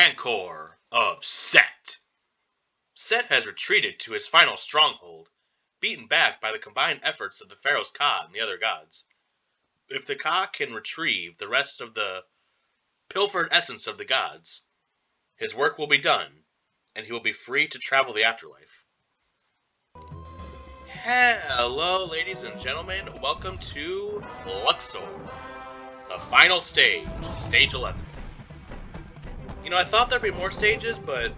Rancor of Set. Set has retreated to his final stronghold, beaten back by the combined efforts of the Pharaoh's Ka and the other gods. If the Ka can retrieve the rest of the pilfered essence of the gods, his work will be done, and he will be free to travel the afterlife. Hello, ladies and gentlemen. Welcome to Luxor, the final stage, stage 11. You know, I thought there'd be more stages, but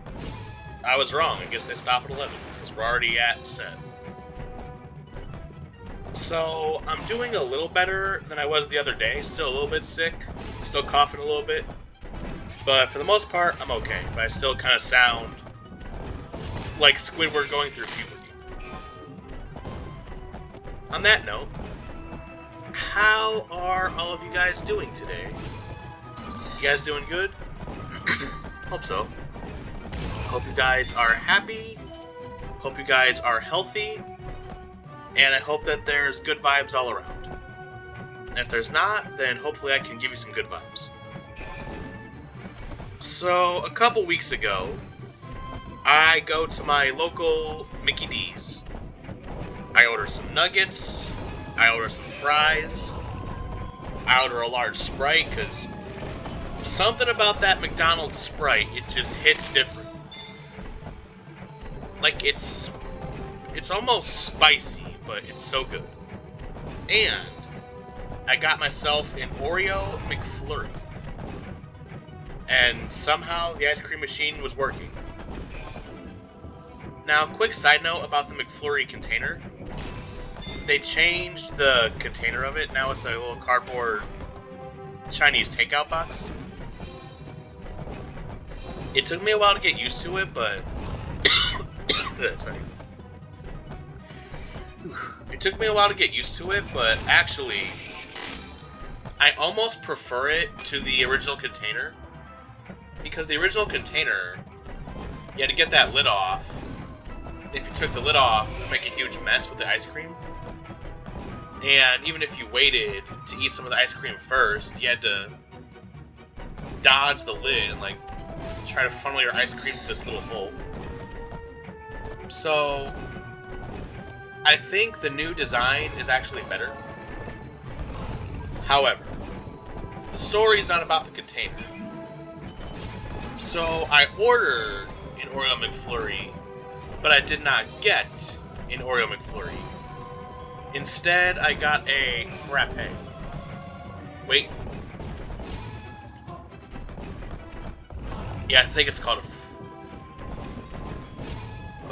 I was wrong. I guess they stopped at 11, because we're already at Set. So, I'm doing a little better than I was the other day. Still a little bit sick, still coughing a little bit. But for the most part, I'm okay. But I still kind of sound like Squidward going through puberty. On that note, how are all of you guys doing today? You guys doing good? Hope so. Hope you guys are happy. Hope you guys are healthy. And I hope that there's good vibes all around. And if there's not, then hopefully I can give you some good vibes. So, a couple weeks ago, I go to my local Mickey D's. I order some nuggets. I order some fries. I order a large Sprite, because something about that McDonald's Sprite, it just hits different. Like, it's almost spicy, but it's so good. And I got myself an Oreo McFlurry. And somehow the ice cream machine was working. Now, quick side note about the McFlurry container. They changed the container of it. Now it's a little cardboard Chinese takeout box. It took me a while to get used to it, but sorry. It took me a while to get used to it, but actually, I almost prefer it to the original container. Because the original container, you had to get that lid off. If you took the lid off, it would make a huge mess with the ice cream. And even if you waited to eat some of the ice cream first, you had to dodge the lid and, like, try to funnel your ice cream through this little hole. So, I think the new design is actually better. However, the story is not about the container. So, I ordered an Oreo McFlurry, but I did not get an Oreo McFlurry. Instead, I got a frappe. Wait. Yeah, I think it's called a...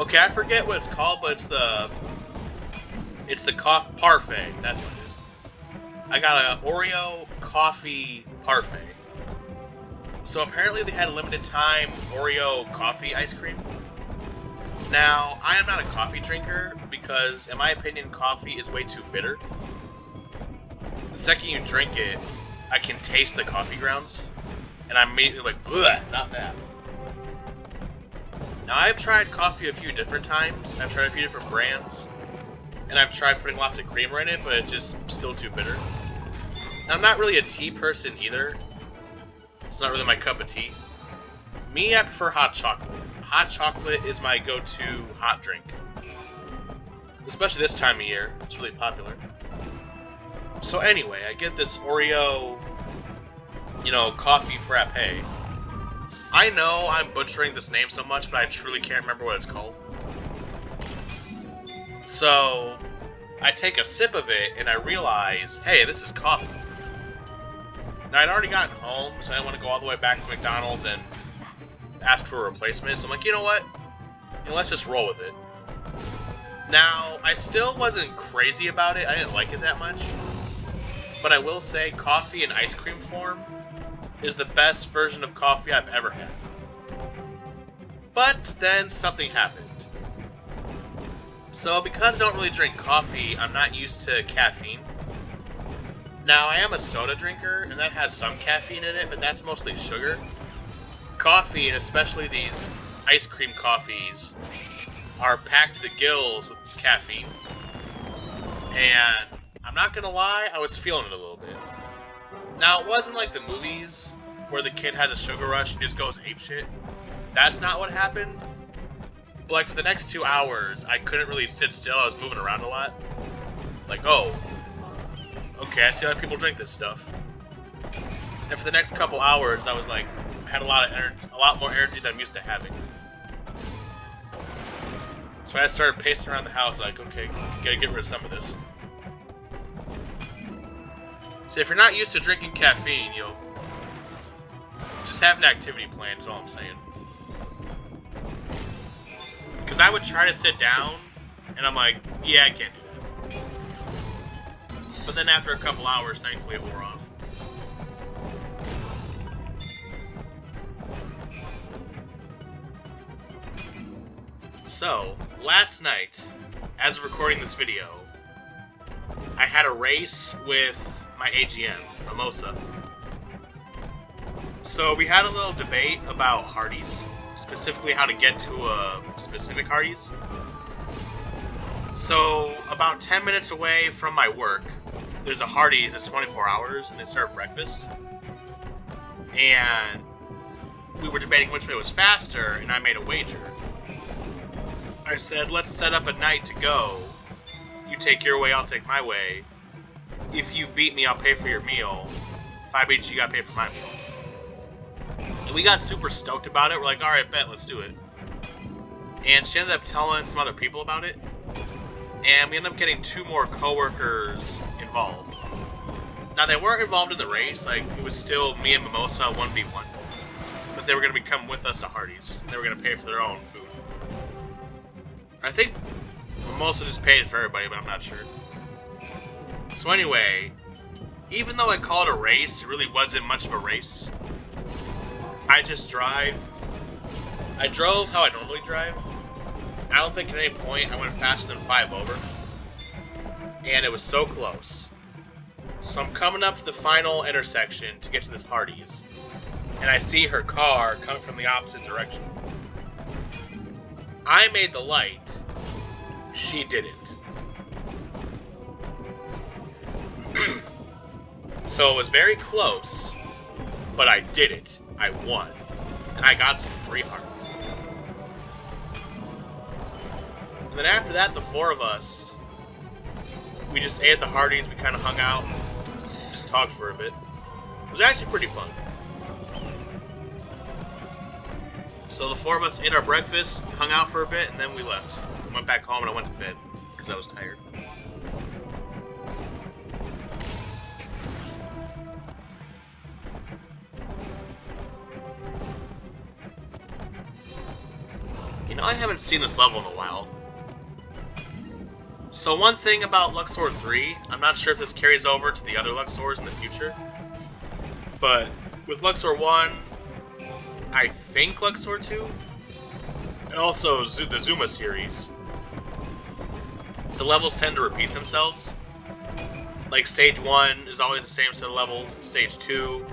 Okay, I forget what it's called, but it's the parfait. That's what it is. I got an Oreo coffee parfait. So apparently they had a limited time Oreo coffee ice cream. Now, I am not a coffee drinker because, in my opinion, coffee is way too bitter. The second you drink it, I can taste the coffee grounds, and I'm immediately like, ugh, not that. Now, I've tried coffee a few different times. I've tried a few different brands, and I've tried putting lots of creamer in it, but it's just still too bitter. Now, I'm not really a tea person either. It's not really my cup of tea. Me, I prefer hot chocolate. Hot chocolate is my go-to hot drink. Especially this time of year. It's really popular. So anyway, I get this Oreo, coffee frappe. I know I'm butchering this name so much, but I truly can't remember what it's called. So, I take a sip of it, and I realize, hey, this is coffee. Now, I'd already gotten home, so I didn't want to go all the way back to McDonald's and ask for a replacement. So I'm like, you know what? Let's just roll with it. Now, I still wasn't crazy about it. I didn't like it that much. But I will say, coffee in ice cream form is the best version of coffee I've ever had. But then something happened. So because I don't really drink coffee, I'm not used to caffeine. Now, I am a soda drinker, and that has some caffeine in it, but that's mostly sugar. Coffee, and especially these ice cream coffees, are packed to the gills with caffeine. And I'm not gonna lie, I was feeling it a little bit. Now, it wasn't like the movies, where the kid has a sugar rush and just goes apeshit. That's not what happened. But like for the next 2 hours, I couldn't really sit still. I was moving around a lot. Like, oh, okay, I see how people drink this stuff. And for the next couple hours, I was like, I had a lot more energy than I'm used to having. So I started pacing around the house, like, okay, gotta get rid of some of this. So if you're not used to drinking caffeine, you'll just have an activity plan, is all I'm saying. Because I would try to sit down, and I'm like, yeah, I can't do that. But then after a couple hours, thankfully it wore off. So, last night, as of recording this video, I had a race with my AGM, Mimosa. So we had a little debate about Hardee's, specifically how to get to a specific Hardee's. So, about 10 minutes away from my work, there's a Hardee's that's 24 hours, and they serve breakfast. And we were debating which way was faster, and I made a wager. I said, let's set up a night to go. You take your way, I'll take my way. If you beat me, I'll pay for your meal. If I beat you, you gotta pay for my meal. And we got super stoked about it. We're like, alright, bet, let's do it. And she ended up telling some other people about it. And we ended up getting 2 more coworkers involved. Now, they weren't involved in the race. Like, it was still me and Mimosa 1v1. But they were going to be coming with us to Hardee's. They were going to pay for their own food. I think Mimosa just paid for everybody, but I'm not sure. So anyway, even though I call it a race, it really wasn't much of a race. I just drive. I drove how I normally drive. I don't think at any point I went faster than 5 over. And it was so close. So I'm coming up to the final intersection to get to this Hardee's. And I see her car coming from the opposite direction. I made the light. She didn't. So it was very close, but I did it. I won. And I got some free Hardee's. And then after that, the 4 of us, we just ate at the Hardee's, we kind of hung out, just talked for a bit. It was actually pretty fun. So the 4 of us ate our breakfast, hung out for a bit, and then we left. We went back home and I went to bed, because I was tired. You know, I haven't seen this level in a while. So one thing about Luxor 3, I'm not sure if this carries over to the other Luxors in the future, but with Luxor 1, I think Luxor 2, and also the Zuma series, the levels tend to repeat themselves. Like stage 1 is always the same set of levels, stage 2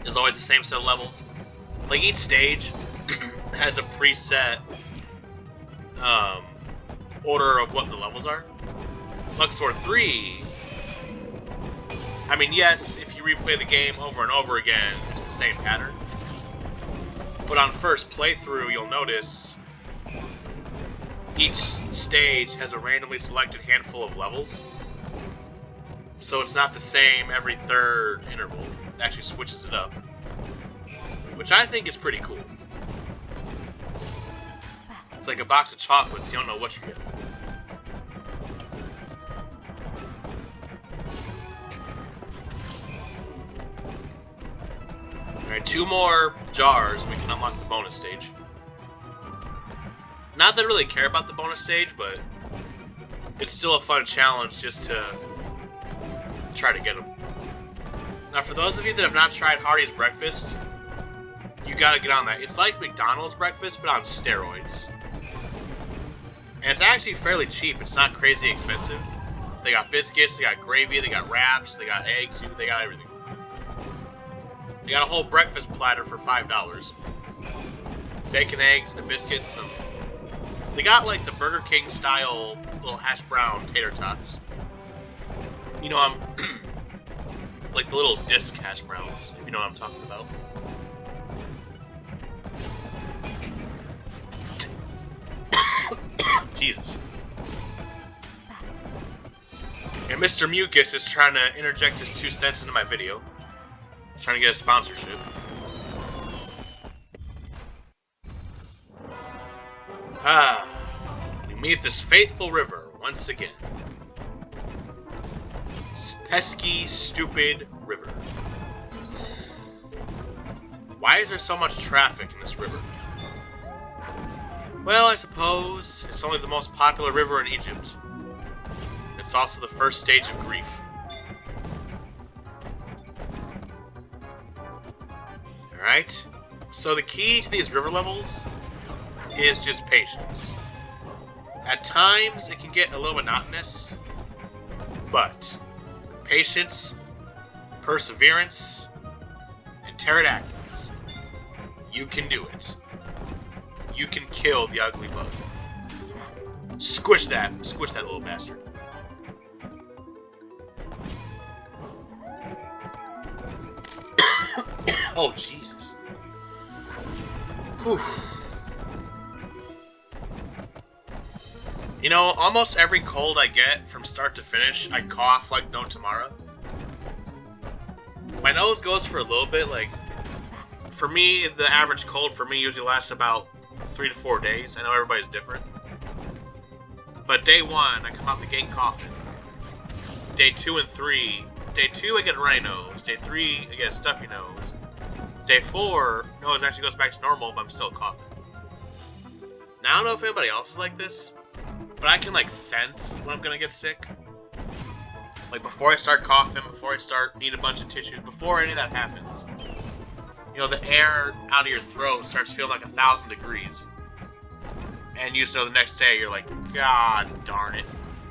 is always the same set of levels. Like each stage has a preset order of what the levels are. Luxor 3, I mean, yes, if you replay the game over and over again, it's the same pattern. But on first playthrough, you'll notice each stage has a randomly selected handful of levels. So it's not the same every third interval. It actually switches it up. Which I think is pretty cool. It's like a box of chocolates, you don't know what you're getting. Alright, 2 more jars and we can unlock the bonus stage. Not that I really care about the bonus stage, but it's still a fun challenge just to try to get them. Now, for those of you that have not tried Hardee's breakfast, you gotta get on that. It's like McDonald's breakfast, but on steroids. And it's actually fairly cheap. It's not crazy expensive. They got biscuits, they got gravy, they got wraps, they got eggs, they got everything. They got a whole breakfast platter for $5. Bacon, eggs, and a biscuit, some... They got like the Burger King style little hash brown tater tots. You know, Like the little disc hash browns, if you know what I'm talking about. Jesus. And Mr. Mucus is trying to interject his 2 cents into my video. Trying to get a sponsorship. Ah, we meet this faithful river once again. This pesky, stupid river. Why is there so much traffic in this river? Well, I suppose it's only the most popular river in Egypt. It's also the first stage of grief. Alright, so the key to these river levels is just patience. At times, it can get a little monotonous, but with patience, perseverance, and pterodactyls, you can do it. You can kill the ugly bug. Squish that little bastard. Oh, Jesus. Whew. You know, almost every cold I get, from start to finish, I cough like no tomorrow. My nose goes for a little bit, like, for me, the average cold for me usually lasts about 3 to 4 days. I know everybody's different. But day 1, I come out the gate coughing. Day 2 and 3, day 2 I get a runny nose. Day 3, I get a stuffy nose. Day 4, nose actually goes back to normal, but I'm still coughing. Now, I don't know if anybody else is like this, but I can, like, sense when I'm gonna get sick. Like, before I start coughing, before I start needing a bunch of tissues, before any of that happens, you know, the air out of your throat starts feeling like 1,000 degrees. And you just know the next day, you're like, God darn it.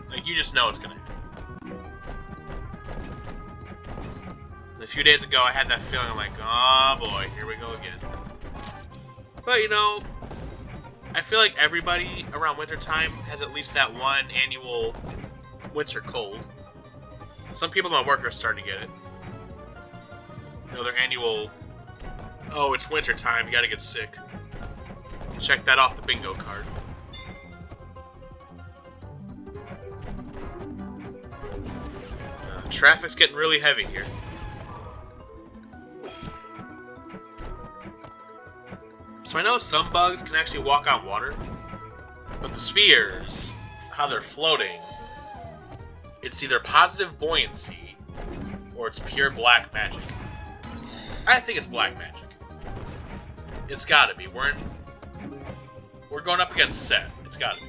Like, you just know it's gonna happen. And a few days ago, I had that feeling, I'm like, oh boy, here we go again. But, you know, I feel like everybody around wintertime has at least that one annual winter cold. Some people in my work are starting to get it. You know, their annual, oh, it's wintertime, you gotta get sick. Check that off the bingo card. Traffic's getting really heavy here. So I know some bugs can actually walk on water, but the spheres, how they're floating, it's either positive buoyancy or it's pure black magic. I think it's black magic. It's gotta be. We're going up against Set. It's gotta be.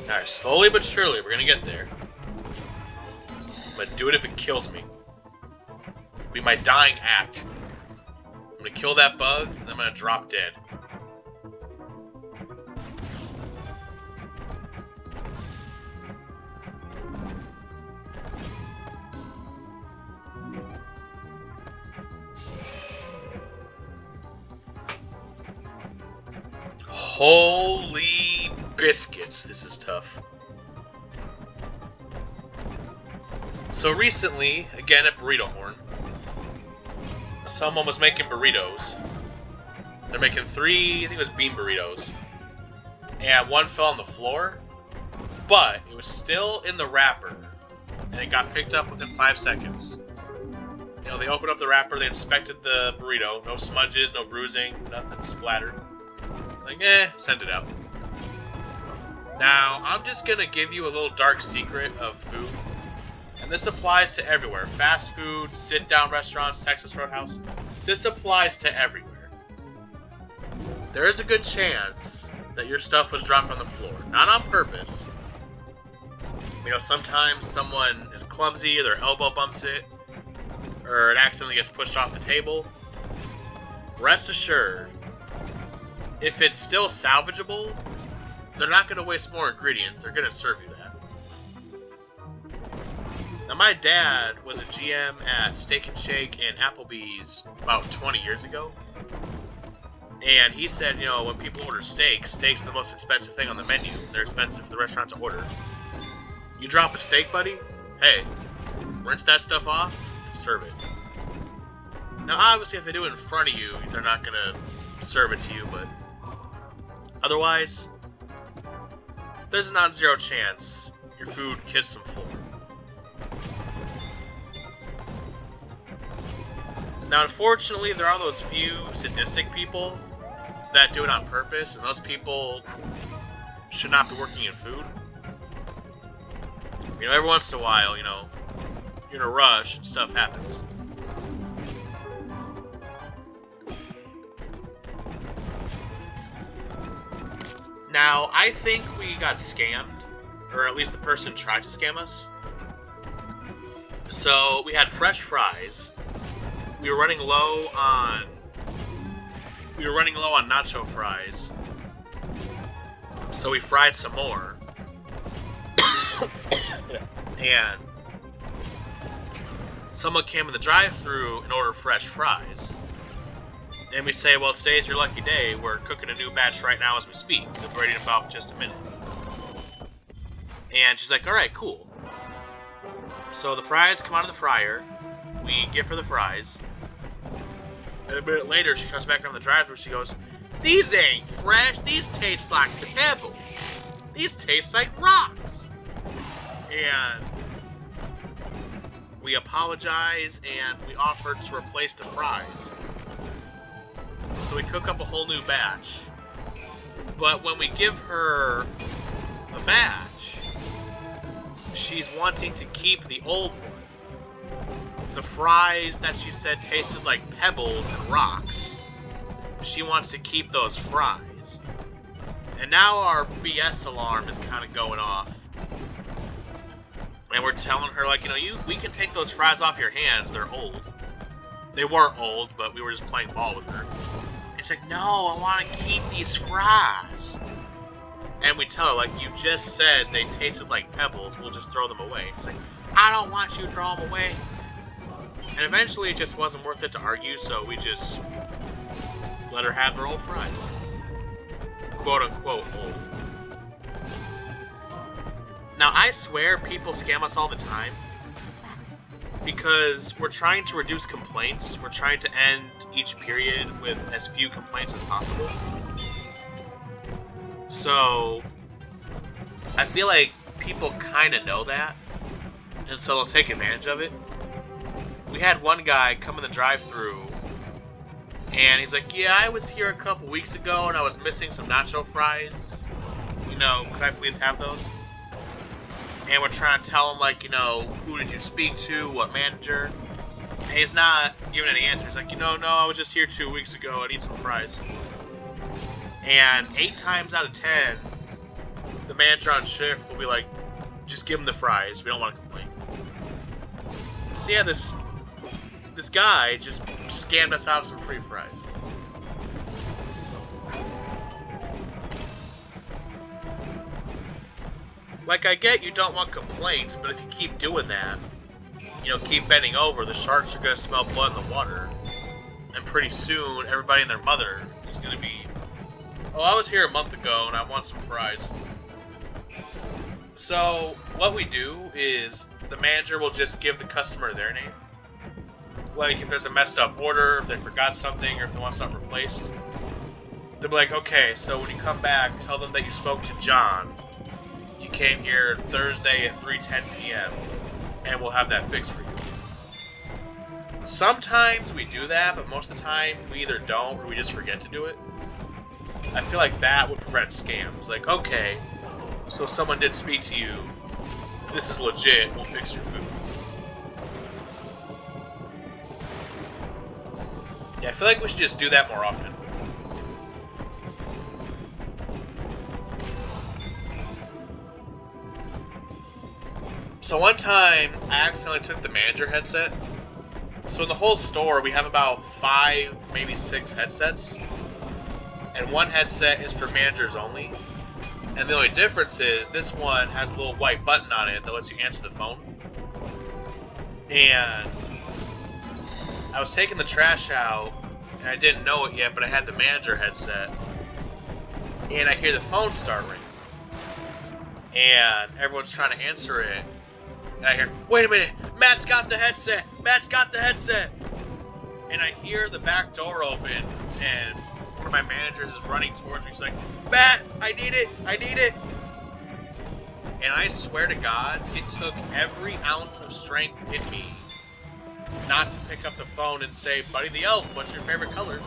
Alright, slowly but surely, we're gonna get there. I'm gonna do it if it kills me. It'll be my dying act. I'm gonna kill that bug, and then I'm gonna drop dead. Holy biscuits, this is tough. So recently, again at Burrito Horn, someone was making burritos. They're making 3, I think it was bean burritos. And one fell on the floor, but it was still in the wrapper. And it got picked up within 5 seconds. You know, they opened up the wrapper, they inspected the burrito. No smudges, no bruising, nothing splattered. Like, send it out. Now, I'm just gonna give you a little dark secret of food. And this applies to everywhere. Fast food, sit-down restaurants, Texas Roadhouse. This applies to everywhere. There is a good chance that your stuff was dropped on the floor. Not on purpose. You know, sometimes someone is clumsy, or their elbow bumps it, or it accidentally gets pushed off the table. Rest assured, if it's still salvageable, they're not going to waste more ingredients. They're going to serve you that. Now, my dad was a GM at Steak and Shake and Applebee's about 20 years ago. And he said, you know, when people order steak's the most expensive thing on the menu. They're expensive for the restaurant to order. You drop a steak, buddy, hey, rinse that stuff off and serve it. Now, obviously, if they do it in front of you, they're not going to serve it to you, but otherwise, there's a non-zero chance your food kissed some floor. Now, unfortunately, there are those few sadistic people that do it on purpose, and those people should not be working in food. You know, every once in a while, you know, you're in a rush and stuff happens. Now, I think we got scammed, or at least the person tried to scam us. So, we had fresh fries. We were running low on nacho fries. So we fried some more. And someone came in the drive-thru and ordered fresh fries. And we say, well, today's your lucky day. We're cooking a new batch right now as we speak. We'll be ready in about just a minute. And she's like, alright, cool. So the fries come out of the fryer. We give her the fries. And a minute later, she comes back on the drive-thru. She goes, "These ain't fresh. These taste like pebbles. These taste like rocks." And we apologize, and we offered to replace the fries. So we cook up a whole new batch. But when we give her the batch, she's wanting to keep the old one. The fries that she said tasted like pebbles and rocks. She wants to keep those fries. And now our BS alarm is kind of going off. And we're telling her, like, you know, we can take those fries off your hands. They're old. They weren't old, but we were just playing ball with her. And she's like, no, I want to keep these fries. And we tell her, like, you just said they tasted like pebbles. We'll just throw them away. She's like, I don't want you to throw them away. And eventually it just wasn't worth it to argue, so we just let her have her old fries. Quote-unquote old. Now, I swear people scam us all the time because we're trying to reduce complaints. We're trying to end each period with as few complaints as possible. So, I feel like people kind of know that, and so they'll take advantage of it. We had one guy come in the drive-thru, and he's like, yeah, I was here a couple weeks ago, and I was missing some nacho fries. You know, could I please have those? And we're trying to tell him, like, you know, who did you speak to, what manager? And he's not giving any answers. Like, you know, no, I was just here 2 weeks ago, I need some fries. And 8 times out of 10, the manager on shift will be like, just give him the fries, we don't want to complain. So yeah, this guy just scammed us out of some free fries. Like, I get you don't want complaints, but if you keep doing that, you know, keep bending over, the sharks are going to smell blood in the water. And pretty soon, everybody and their mother is going to be, oh, I was here a month ago and I want some fries. So, what we do is, the manager will just give the customer their name. Like, if there's a messed up order, if they forgot something, or if they want something replaced. They'll be like, okay, so when you come back, tell them that you spoke to John. You came here Thursday at 3:10 p.m. and we'll have that fixed for you. Sometimes we do that, but most of the time we either don't or we just forget to do it. I feel like that would prevent scams. Like, okay, so someone did speak to you. This is legit. We'll fix your food. Yeah, I feel like we should just do that more often. So one time, I accidentally took the manager headset. So in the whole store, we have about 5, maybe 6 headsets. And one headset is for managers only. And the only difference is, this one has a little white button on it that lets you answer the phone. And I was taking the trash out, and I didn't know it yet, but I had the manager headset. And I hear the phone start ringing. And everyone's trying to answer it. And I hear, wait a minute, Matt's got the headset! Matt's got the headset! And I hear the back door open, and one of my managers is running towards me. She's like, Matt, I need it! I need it! And I swear to God, it took every ounce of strength in me not to pick up the phone and say, Buddy the Elf, what's your favorite color?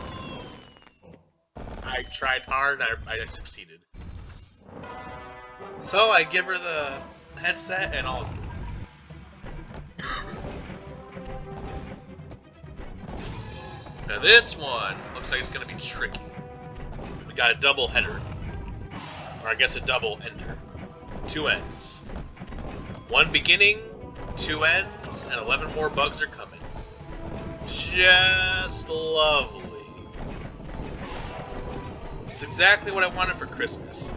I tried hard, and I succeeded. So I give her the headset, and all is good. Now this one looks like it's going to be tricky. We got a double header. Or I guess a double ender. 2 ends. 1 beginning, 2 ends, and 11 more bugs are coming. Just lovely. It's exactly what I wanted for Christmas.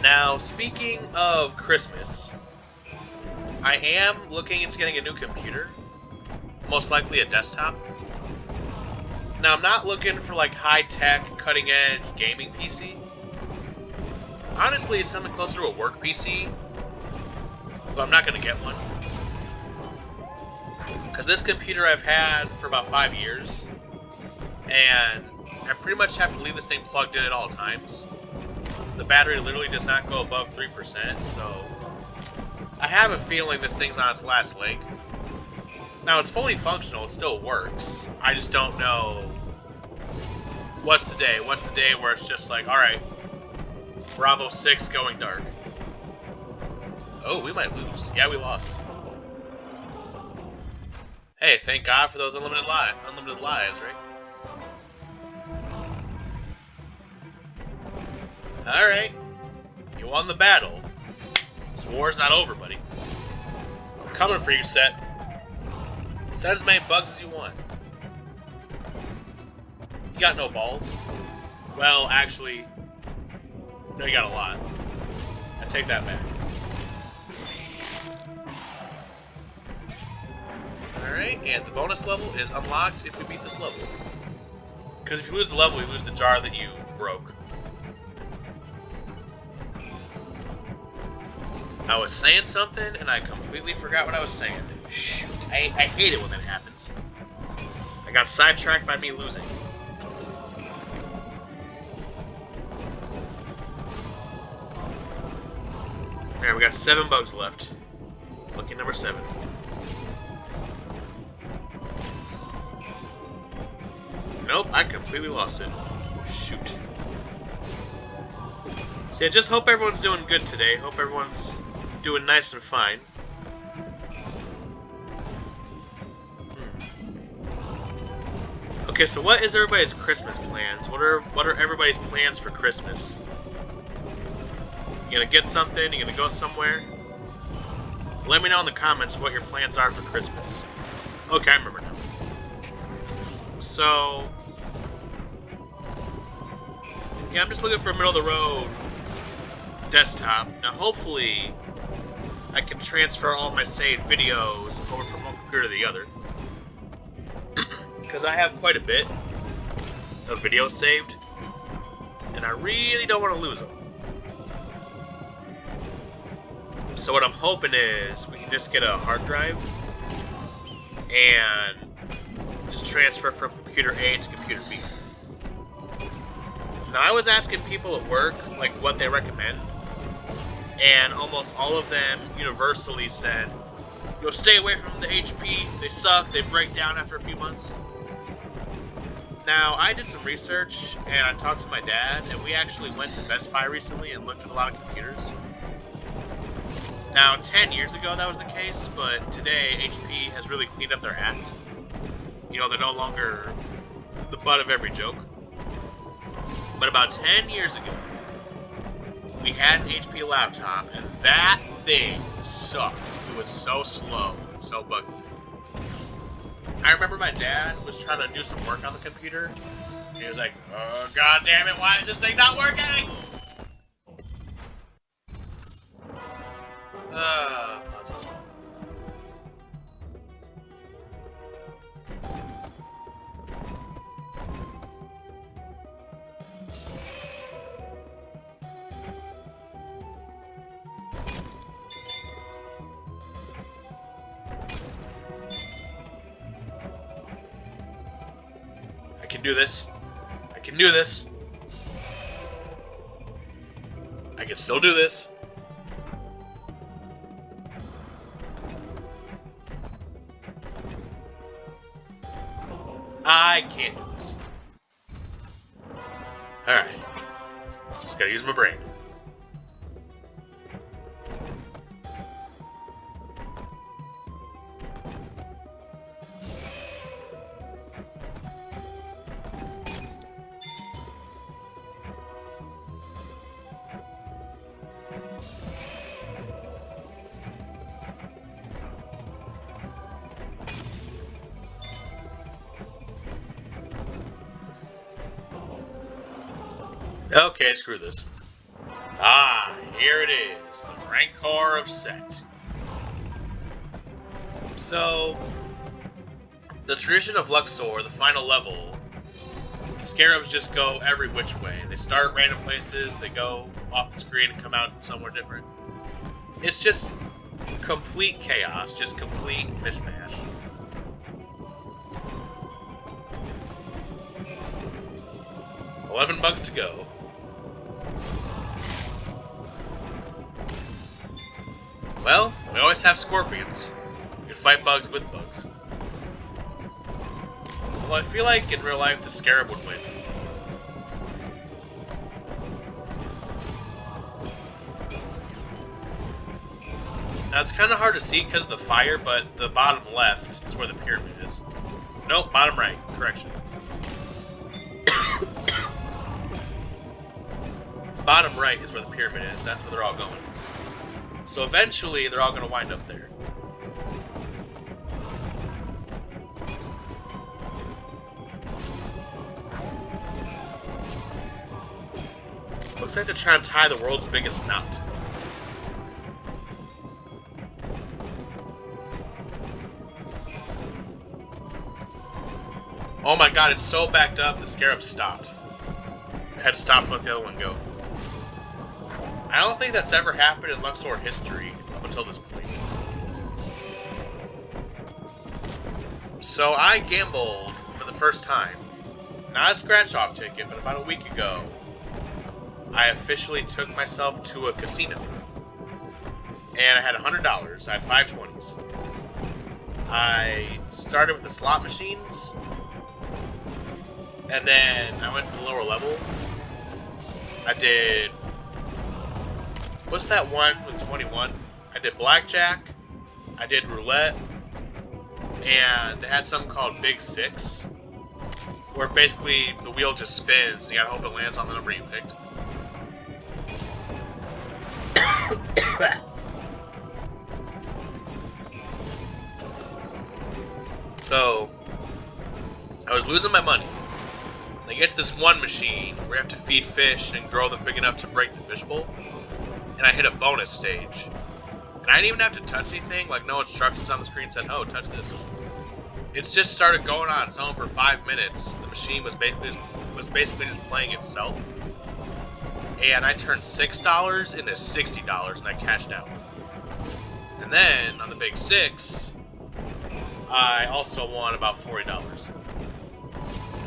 Now, speaking of Christmas, I am looking into getting a new computer. Most likely a desktop. Now, I'm not looking for like high-tech, cutting-edge gaming PC. Honestly, it's something closer to a work PC. But I'm not going to get one. Because this computer I've had for about 5 years. And I pretty much have to leave this thing plugged in at all times. The battery literally does not go above 3%, so I have a feeling this thing's on its last leg. Now, it's fully functional, it still works. I just don't know what's the day. What's the day where it's just like, alright, Bravo 6 going dark. Oh, we might lose. Yeah, we lost. Hey, thank God for those unlimited lives, right? Alright. You won the battle. This war's not over, buddy. I'm coming for you, Set. Set as many bugs as you want. You got no balls. Well, actually, no, you got a lot. I take that back. Alright, and the bonus level is unlocked if we beat this level. Because if you lose the level, you lose the jar that you broke. I was saying something, and I completely forgot what I was saying. Shoot. I hate it when that happens. I got sidetracked by me losing. Alright, we got 7 bugs left. Lucky number 7. Nope, I completely lost it. Shoot. So yeah, just hope everyone's doing good today. Hope everyone's doing nice and fine. Okay, so what is everybody's Christmas plans? What are everybody's plans for Christmas? You gonna get something? You gonna go somewhere? Let me know in the comments what your plans are for Christmas. Okay, I remember now. So yeah, I'm just looking for a middle-of-the-road desktop. Now, hopefully, I can transfer all my saved videos over from one computer to the other. Because I have quite a bit of videos saved, and I really don't want to lose them. So what I'm hoping is we can just get a hard drive and just transfer from computer A to computer B. Now, I was asking people at work, like, what they recommend, and almost all of them universally said, stay away from the HP, they suck, they break down after a few months. Now, I did some research, and I talked to my dad, and we actually went to Best Buy recently and looked at a lot of computers. Now, 10 years ago that was the case, but today HP has really cleaned up their act. They're no longer the butt of every joke. But about 10 years ago, we had an HP laptop, and that thing sucked. It was so slow and so buggy. I remember my dad was trying to do some work on the computer, and he was like, oh, god damn it, why is this thing not working? Puzzle. I can do this. I can do this. I can still do this. I can't do this. Alright. Just gotta use my brain. Okay, screw this. Ah, here it is. The Rancor of Set. So, the tradition of Luxor, the final level, the scarabs just go every which way. They start random places, they go off the screen and come out somewhere different. It's just complete chaos, just complete mishmash. $11 to go. Well, we always have scorpions. You can fight bugs with bugs. Well, I feel like in real life the scarab would win. Now it's kind of hard to see because of the fire, but the bottom left is where the pyramid is. Nope, bottom right. Correction. Bottom right is where the pyramid is. That's where they're all going. So eventually, they're all going to wind up there. Looks like they're trying to tie the world's biggest knot. Oh my god, it's so backed up, the scarab stopped. I had to stop and let the other one go. I don't think that's ever happened in Luxor history up until this point. So I gambled for the first time. Not a scratch-off ticket, but about a week ago, I officially took myself to a casino. And I had $100. I had 5 20s. I started with the slot machines. And then I went to the lower level. I did... What's that one with 21? I did blackjack, I did roulette, and they had something called Big Six, where basically the wheel just spins and you gotta hope it lands on the number you picked. So, I was losing my money. I get to this one machine where you have to feed fish and grow them big enough to break the fishbowl. And I hit a bonus stage. And I didn't even have to touch anything, like no instructions on the screen said, oh, touch this. It's just started going on its own for 5 minutes. The machine was basically just playing itself. And I turned $6 into $60 and I cashed out. And then, on the Big Six, I also won about $40.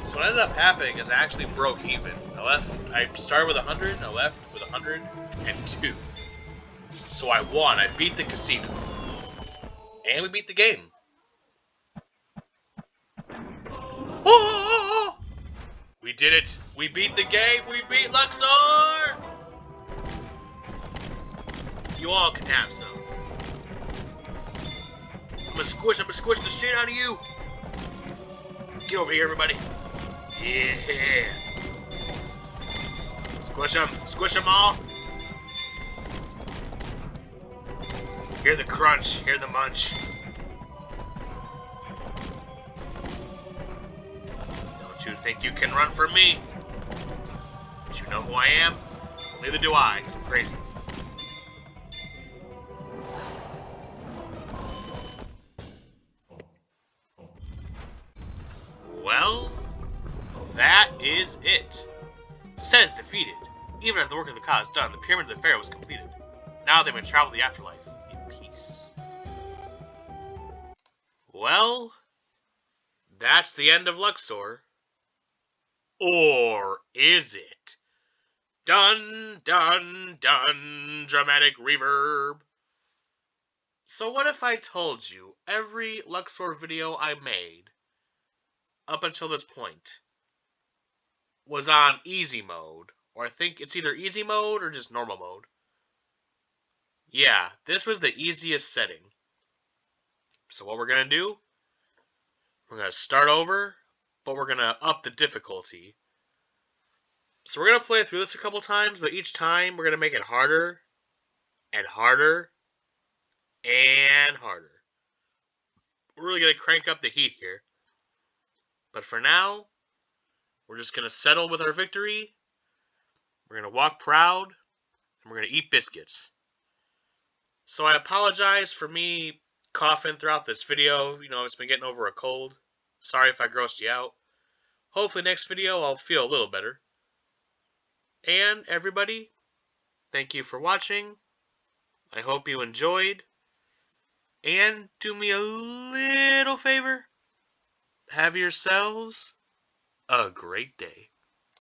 So what ended up happening is I actually broke even. I started with 100, and I left with 102. So I won. I beat the casino. And we beat the game. Oh! We did it. We beat the game. We beat Luxor! You all can have some. I'm gonna squish the shit out of you. Get over here, everybody. Yeah. Squish them all. Hear the crunch, hear the munch. Don't you think you can run from me? Don't you know who I am? Neither do I, 'cause I'm crazy. Well, that is it. Set is defeated. Even after the work of the Ka is done, the Pyramid of the Pharaoh was completed. Now they may travel the afterlife in peace. Well, that's the end of Luxor. Or is it? Dun, dun, dun, dramatic reverb. So what if I told you every Luxor video I made up until this point was on easy mode, or I think it's either easy mode or just normal mode. Yeah, this was the easiest setting. So what we're going to do, we're going to start over, but we're going to up the difficulty. So we're going to play through this a couple times, but each time we're going to make it harder and harder and harder. We're really going to crank up the heat here. But for now, we're just going to settle with our victory. We're going to walk proud, and we're going to eat biscuits. So I apologize for me coughing throughout this video. You know, it's been getting over a cold. Sorry if I grossed you out. Hopefully next video I'll feel a little better. And everybody, thank you for watching. I hope you enjoyed. And do me a little favor. Have yourselves a great day.